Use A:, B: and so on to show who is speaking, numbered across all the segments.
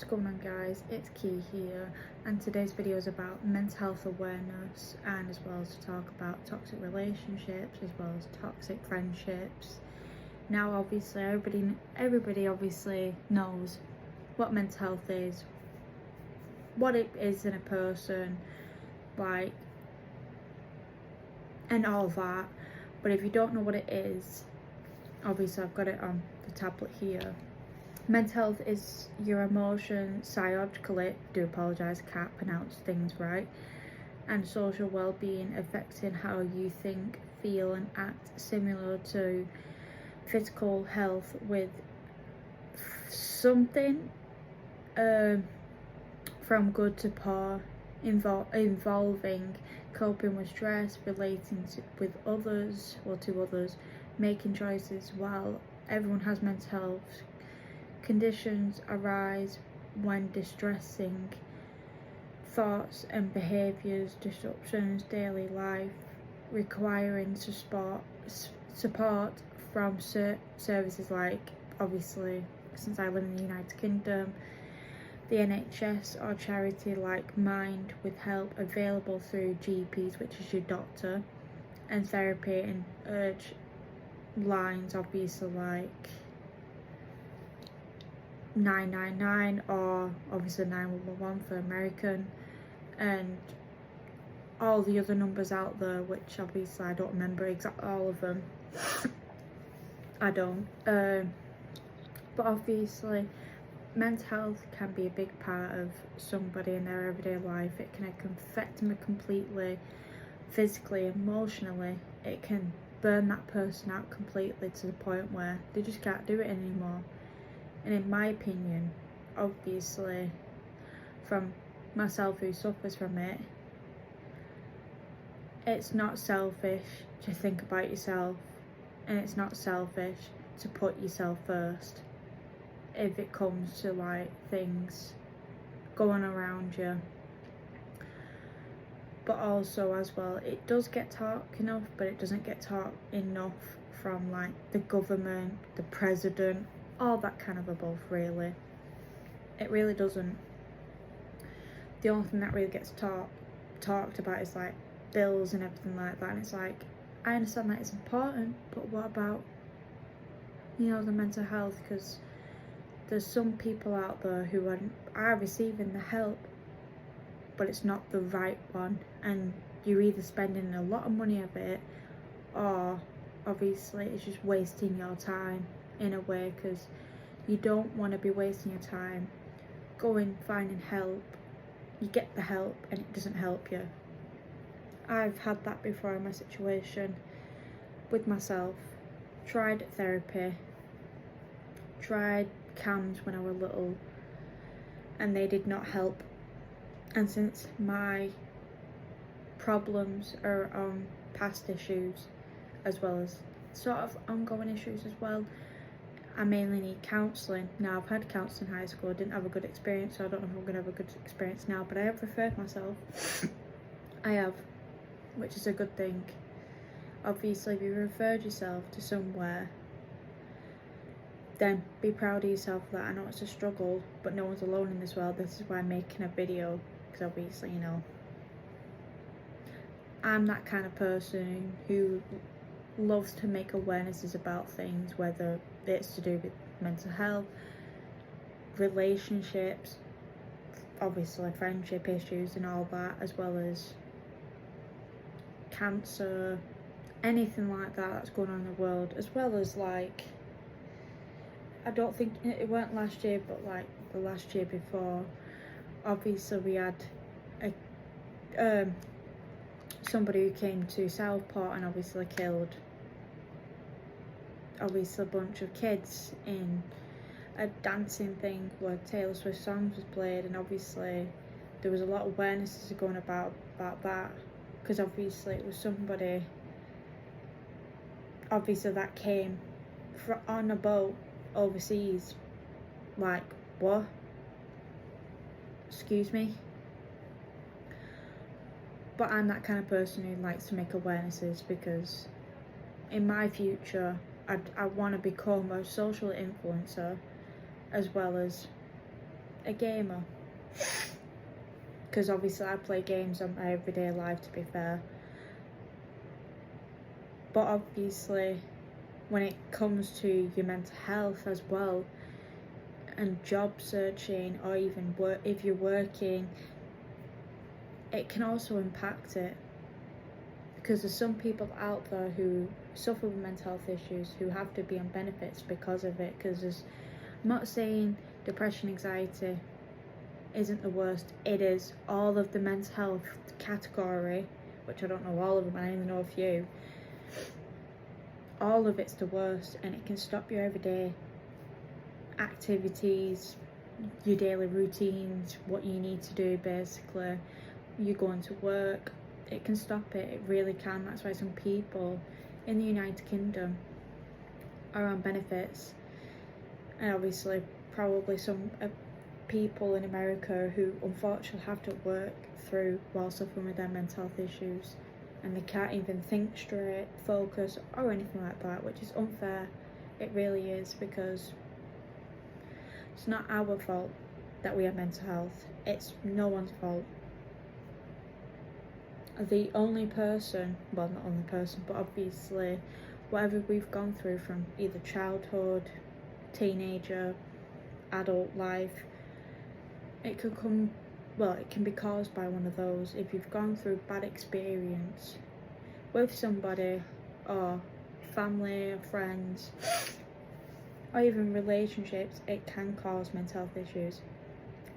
A: going on, guys? It's Key here, and today's video is about mental health awareness, and as well as to talk about toxic relationships as well as toxic friendships. Now obviously everybody obviously knows what mental health is, what it is in a person, like, and all that. But if you don't know what it is, obviously I've got it on the tablet here. Mental health is your emotions, psychologically, do apologise, I can't pronounce things right, and social well-being affecting how you think, feel and act, similar to physical health, with something from good to poor, involving coping with stress, relating with others or to others, making choices. While everyone has mental health conditions arise when distressing thoughts and behaviours, disruptions daily life, requiring support from services like, obviously since I live in the United Kingdom, the NHS, or charity like Mind, with help available through GPs, which is your doctor, and therapy and urge lines, obviously like 999 or obviously 911 for American, and all the other numbers out there, which obviously I don't remember exactly all of them. I don't, but obviously mental health can be a big part of somebody in their everyday life. It can affect them completely, physically, emotionally. It can burn that person out completely to the point where they just can't do it anymore. And in my opinion, obviously from myself who suffers from it, it's not selfish to think about yourself, and it's not selfish to put yourself first if it comes to like things going around you. But also as well, it does get talked enough, but it doesn't get talked enough from like the government, the president, all that kind of above, really. It really doesn't. The only thing that really gets talked about is like bills and everything like that, and it's like, I understand that it's important, but what about, you know, the mental health? Because there's some people out there who are receiving the help, but it's not the right one, and you're either spending a lot of money of it, or obviously it's just wasting your time in a way, because you don't want to be wasting your time going finding help. You get the help and it doesn't help you. I've had that before in my situation with myself. Tried therapy, tried CAMS when I was little, and they did not help. And since my problems are on past issues as well as sort of ongoing issues as well, I mainly need counselling. Now, I've had counselling in high school, I didn't have a good experience, so I don't know if I'm going to have a good experience now, but I have referred myself. I have, which is a good thing. Obviously, if you referred yourself to somewhere, then be proud of yourself for that. I know it's a struggle, but no one's alone in this world. This is why I'm making a video, because obviously, you know, I'm that kind of person who loves to make awarenesses about things, whether it's to do with mental health, relationships, obviously friendship issues and all that, as well as cancer, anything like that that's going on in the world, as well as like, I don't think it weren't last year, but like the last year before, obviously we had a somebody who came to Southport and obviously killed obviously a bunch of kids in a dancing thing where Taylor Swift songs was played, and obviously there was a lot of awareness going about that, because obviously it was somebody obviously that came on a boat overseas. Like, what? Excuse me? But I'm that kind of person who likes to make awarenesses, because in my future I want to become a social influencer, as well as a gamer, because obviously I play games on my everyday life, to be fair, but obviously when it comes to your mental health as well, and job searching, or even work, if you're working, it can also impact it, because there's some people out there who suffer with mental health issues who have to be on benefits because of it. Because I'm not saying depression, anxiety isn't the worst. It is. All of the mental health category, which I don't know all of them, I only know a few, all of it's the worst, and it can stop your everyday activities, your daily routines, what you need to do. Basically, you going to work, it can stop it. It really can. That's why some people in the United Kingdom are on benefits, and obviously probably some people in America who unfortunately have to work through while suffering with their mental health issues, and they can't even think straight, focus, or anything like that, which is unfair. It really is, because it's not our fault that we have mental health. It's no one's fault. The only person, well, not only person, but obviously whatever we've gone through from either childhood, teenager, adult life, it could come, well, it can be caused by one of those. If you've gone through bad experience with somebody, or family or friends, or even relationships, it can cause mental health issues.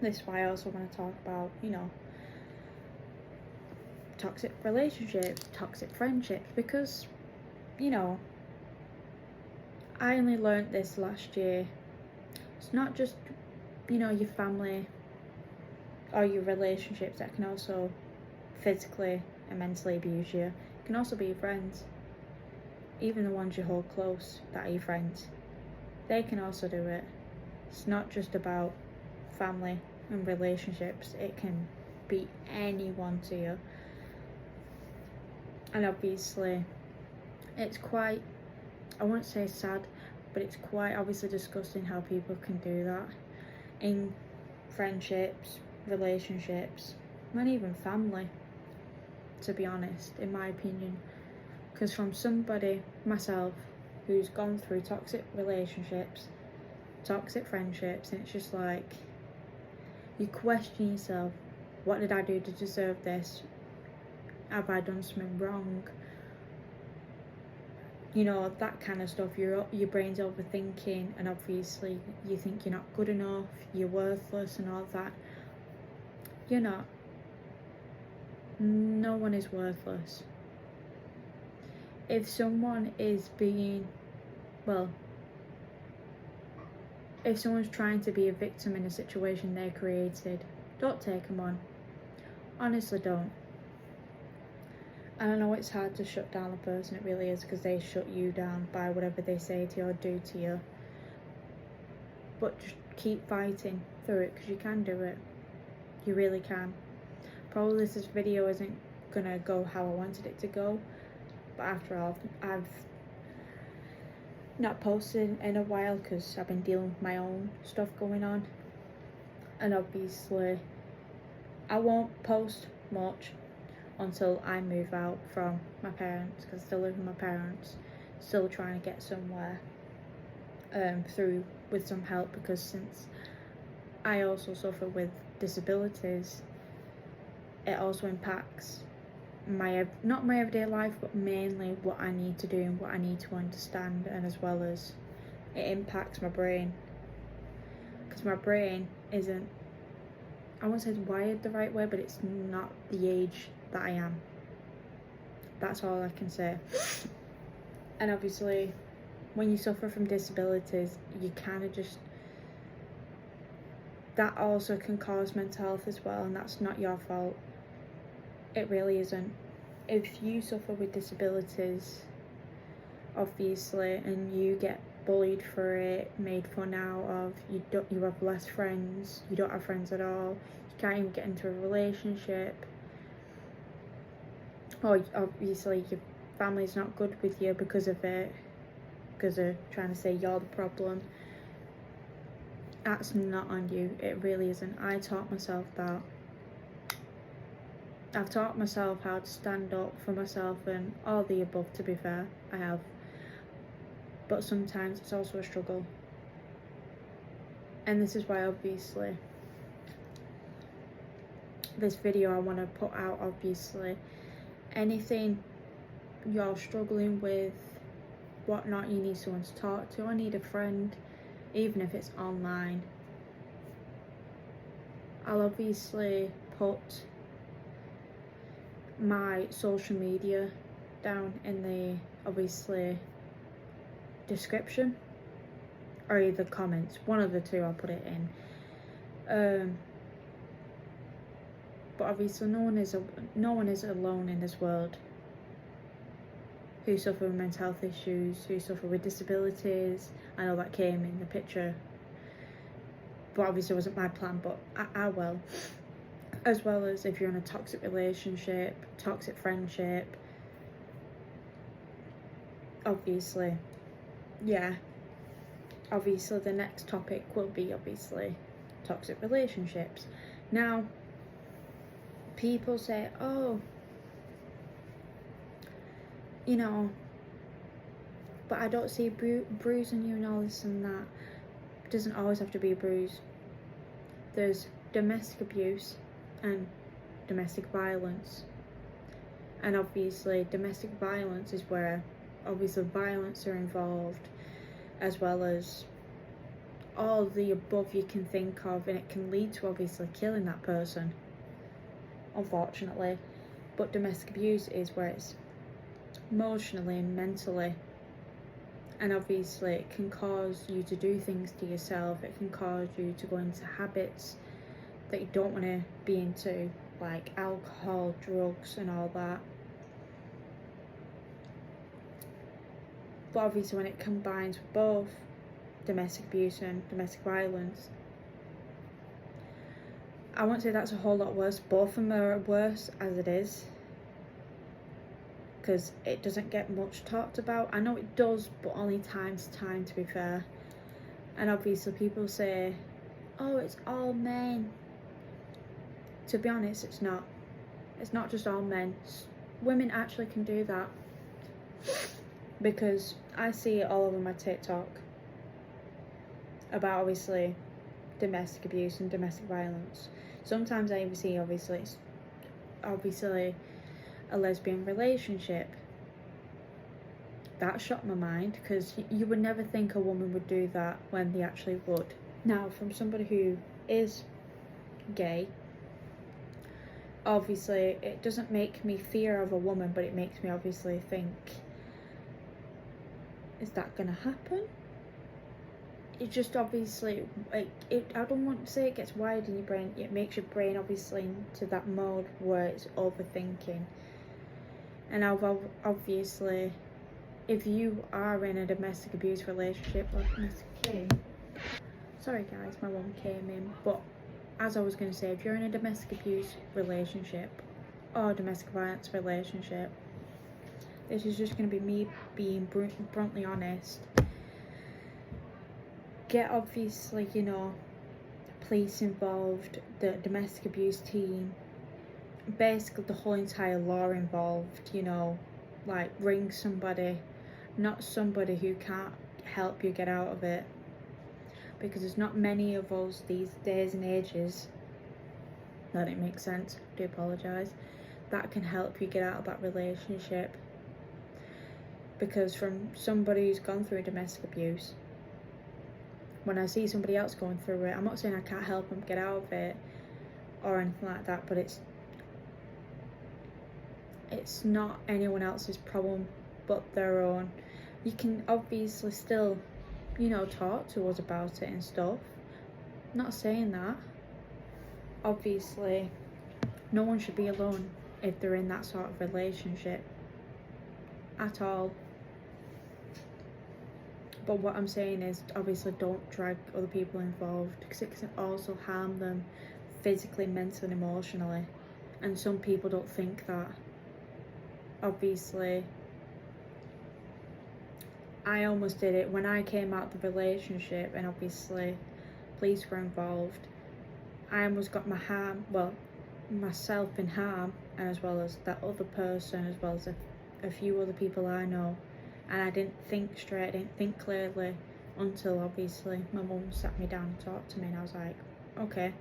A: This is why I also want to talk about, toxic relationships, toxic friendships, because, I only learned this last year. It's not just, your family or your relationships that can also physically and mentally abuse you. It can also be your friends, even the ones you hold close that are your friends. They can also do it. It's not just about family and relationships. It can be anyone to you. And obviously it's quite, I won't say sad, but it's quite obviously disgusting how people can do that in friendships, relationships, not even family, to be honest, in my opinion. Because from somebody, myself, who's gone through toxic relationships, toxic friendships, and it's just like, you question yourself, what did I do to deserve this? Have I done something wrong? That kind of stuff. Your brain's overthinking, and obviously you think you're not good enough, you're worthless, and all that. You're not. No one is worthless. If someone is being, well, if someone's trying to be a victim in a situation they created, don't take them on. Honestly, don't. And I know it's hard to shut down a person, it really is, because they shut you down by whatever they say to you or do to you. But just keep fighting through it, because you can do it. You really can. Probably this video isn't gonna go how I wanted it to go, but after all, I've not posted in a while because I've been dealing with my own stuff going on. And obviously I won't post much until I move out from my parents, because I still live with my parents, still trying to get somewhere through with some help, because since I also suffer with disabilities, it also impacts not my everyday life, but mainly what I need to do and what I need to understand, and as well as it impacts my brain, because my brain isn't, I won't say it's wired the right way, but it's not the age that I am. That's all I can say. And obviously when you suffer from disabilities, you kind of just, that also can cause mental health as well, and that's not your fault. It really isn't. If you suffer with disabilities, obviously, and you get bullied for it, made fun out of, you have less friends, you don't have friends at all, you can't even get into a relationship, or obviously your family's not good with you because of it, because they're trying to say you're the problem. That's not on you. It really isn't. I taught myself that. I've taught myself how to stand up for myself and all the above, to be fair. I have. But sometimes it's also a struggle. And this is why, obviously, this video I want to put out, obviously, anything you're struggling with, whatnot, you need someone to talk to. I need a friend, even if it's online. I'll obviously put my social media down in the, obviously, description, or either comments, one of the two. I'll put it in. But obviously no one is alone in this world who suffer with mental health issues, who suffer with disabilities. I know that came in the picture, but obviously it wasn't my plan, but I will. As well as if you're in a toxic relationship, toxic friendship, obviously, yeah. Obviously the next topic will be, obviously, toxic relationships. Now, people say, oh, you know, but I don't see a bruise on you and all this and that. It doesn't always have to be a bruise. There's domestic abuse and domestic violence. And obviously domestic violence is where obviously violence are involved, as well as all the above you can think of, and it can lead to obviously killing that person, unfortunately. But domestic abuse is where it's emotionally and mentally, and obviously it can cause you to do things to yourself. It can cause you to go into habits that you don't want to be into, like alcohol, drugs and all that. But obviously when it combines with both domestic abuse and domestic violence, I won't say that's a whole lot worse. Both of them are worse as it is, because it doesn't get much talked about. I know it does, but only time to time, to be fair. And obviously people say, oh, it's all men. To be honest, it's not. It's not just all men. Women actually can do that, because I see it all over my TikTok about, obviously, domestic abuse and domestic violence. Sometimes I even see, obviously a lesbian relationship. That shocked my mind, because you would never think a woman would do that when they actually would. Now, from somebody who is gay, obviously it doesn't make me fear of a woman, but it makes me obviously think, is that gonna happen? It just obviously, like, I don't want to say it gets wired in your brain. It makes your brain obviously into that mode where it's overthinking. And obviously, if you are in a domestic abuse relationship, sorry guys, my mum came in. But as I was going to say, if you're in a domestic abuse relationship or domestic violence relationship, this is just going to be me being bluntly honest. Get, obviously, you know, police involved, the domestic abuse team, basically the whole entire law involved, you know, like ring somebody, not somebody who can't help you get out of it, because there's not many of us these days and ages, that didn't make sense, I do apologise, that can help you get out of that relationship. Because from somebody who's gone through domestic abuse, when I see somebody else going through it, I'm not saying I can't help them get out of it or anything like that, but it's not anyone else's problem but their own. You can obviously still, you know, talk to us about it and stuff. Not saying that. Obviously, no one should be alone if they're in that sort of relationship at all. But what I'm saying is, obviously, don't drag other people involved, because it can also harm them physically, mentally and emotionally. And some people don't think that. Obviously, I almost did it when I came out of the relationship, and obviously police were involved. I almost got myself in harm, as well as that other person, as well as a few other people I know. And I didn't think straight, I didn't think clearly, until obviously my mum sat me down and talked to me, and I was like, okay,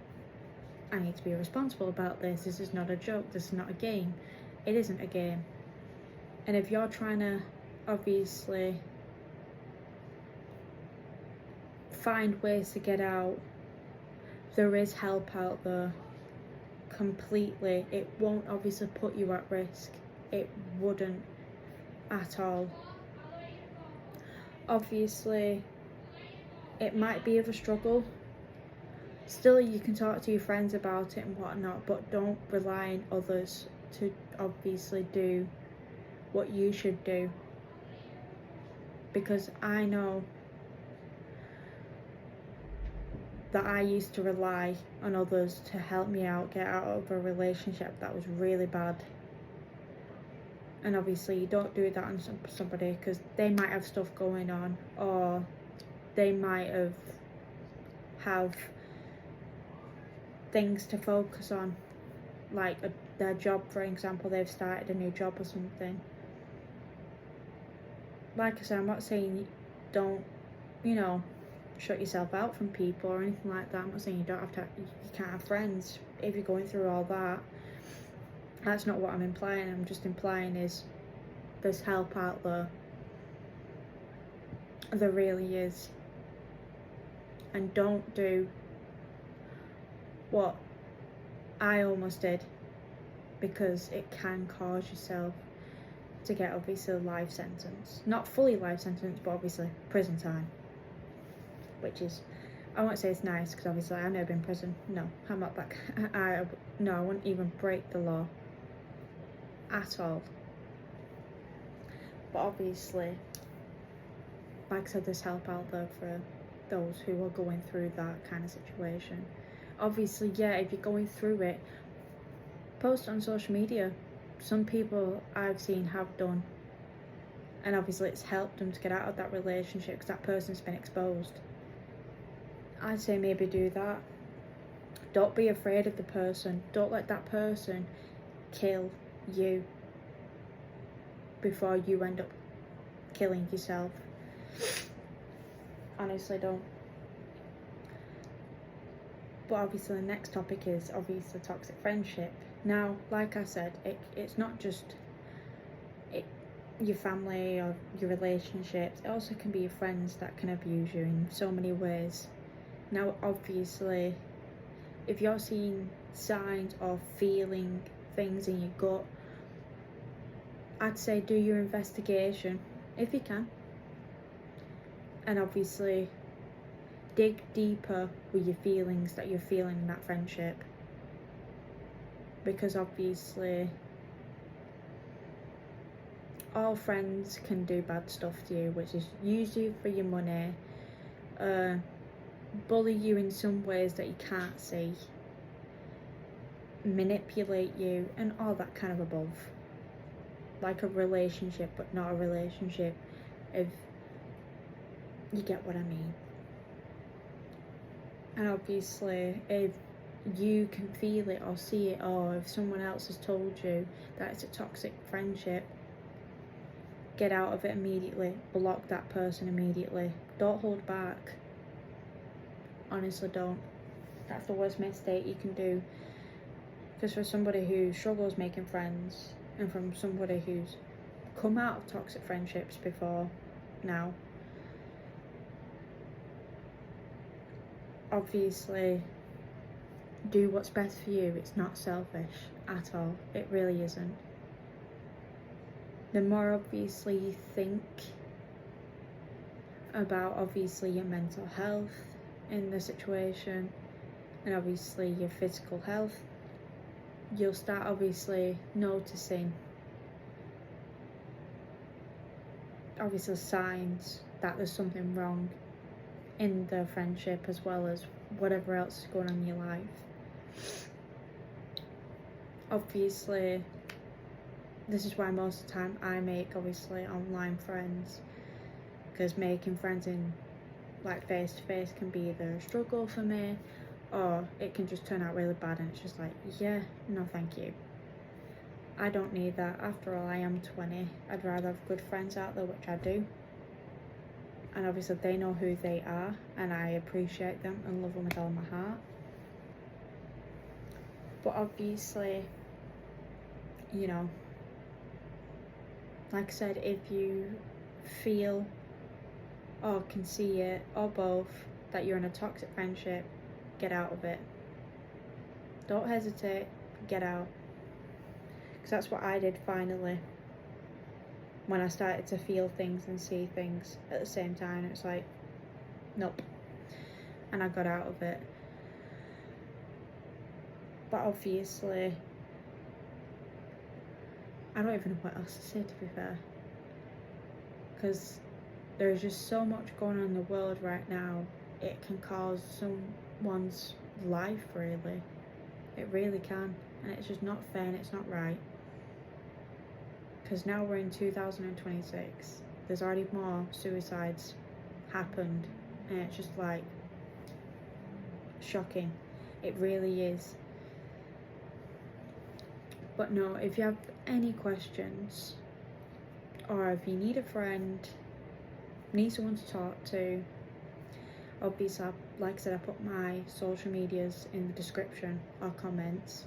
A: I need to be responsible about this. This is not a joke, this is not a game. It isn't a game. And if you're trying to obviously find ways to get out, there is help out there. Completely. It won't obviously put you at risk. It wouldn't at all. Obviously, it might be of a struggle. Still, you can talk to your friends about it and whatnot, but don't rely on others to obviously do what you should do. Because I know that I used to rely on others to help me out, get out of a relationship that was really bad. And obviously you don't do that on somebody, because they might have stuff going on, or they might have things to focus on, like their job, for example. They've started a new job or something. Like I said, I'm not saying don't, shut yourself out from people or anything like that. I'm not saying you can't have friends if you're going through all that. That's not what I'm implying. I'm just implying is there's help out there. There really is. And don't do what I almost did, because it can cause yourself to get obviously a life sentence. Not fully life sentence, but obviously prison time. Which is, I won't say it's nice, because obviously I've never been in prison. No, I'm not that. I wouldn't even break the law at all. But obviously, like I said, there's help out there for those who are going through that kind of situation. Obviously, yeah, if you're going through it, post on social media. Some people I've seen have done, and obviously it's helped them to get out of that relationship because that person's been exposed. I'd say maybe do that. Don't be afraid of the person. Don't let that person kill you before you end up killing yourself. Honestly, don't. But obviously the next topic is obviously toxic friendship. Now, like I said, it's not just your family or your relationships. It also can be your friends that can abuse you in so many ways. Now, obviously, if you're seeing signs of feeling things in your gut, I'd say do your investigation if you can. And obviously, dig deeper with your feelings that you're feeling in that friendship. Because obviously, all friends can do bad stuff to you, which is use you for your money, bully you in some ways that you can't see, manipulate you, and all that kind of above. Like a relationship, but not a relationship, if you get what I mean. And obviously, if you can feel it or see it, or if someone else has told you that it's a toxic friendship, get out of it immediately. Block that person immediately. Don't hold back. Honestly, don't. That's the worst mistake you can do. Because for somebody who struggles making friends, and from somebody who's come out of toxic friendships before now, obviously do what's best for you. It's not selfish at all. It really isn't. The more obviously you think about obviously your mental health in the situation, and obviously your physical health, you'll start obviously noticing obviously signs that there's something wrong in the friendship, as well as whatever else is going on in your life. Obviously, this is why most of the time I make obviously online friends, because making friends in like face to face can be either a struggle for me, or it can just turn out really bad, and it's just like, yeah, no thank you. I don't need that. After all, I am 20. I'd rather have good friends out there, which I do. And obviously they know who they are, and I appreciate them and love them with all my heart. But obviously, you know, like I said, if you feel or can see it, or both, that you're in a toxic friendship, get out of it. Don't hesitate, get out. Because that's what I did finally. When I started to feel things and see things at the same time, it's like, nope. And I got out of it. But obviously, I don't even know what else to say, to be fair. Because there's just so much going on in the world right now. It can cause someone's life, really. It really can. And it's just not fair and it's not right. Because now we're in 2026. There's already more suicides happened. And it's just like shocking. It really is. But no, if you have any questions, or if you need a friend, need someone to talk to, obviously, like I said, I put my social medias in the description or comments.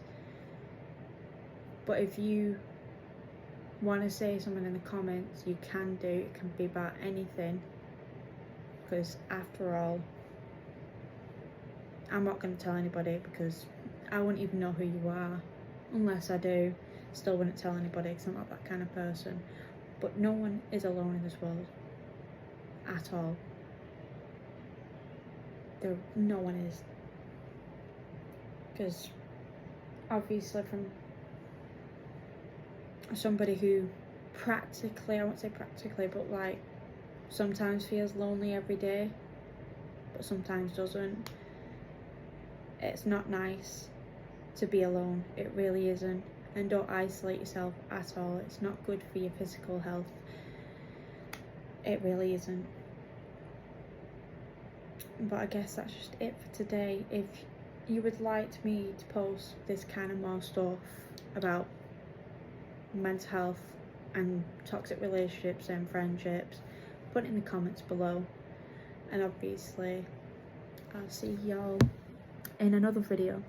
A: But if you want to say something in the comments, you can do. It can be about anything, because after all, I'm not going to tell anybody, because I wouldn't even know who you are. Unless I do, still wouldn't tell anybody, because I'm not that kind of person. But no one is alone in this world at all. No one is. Because obviously, from somebody who practically, I won't say practically, but like sometimes feels lonely every day, but sometimes doesn't. It's not nice to be alone. It really isn't. And don't isolate yourself at all. It's not good for your physical health. It really isn't. But I guess that's just it for today. If you would like me to post this kind of more stuff about mental health and toxic relationships and friendships, put it in the comments below. And obviously, I'll see y'all in another video.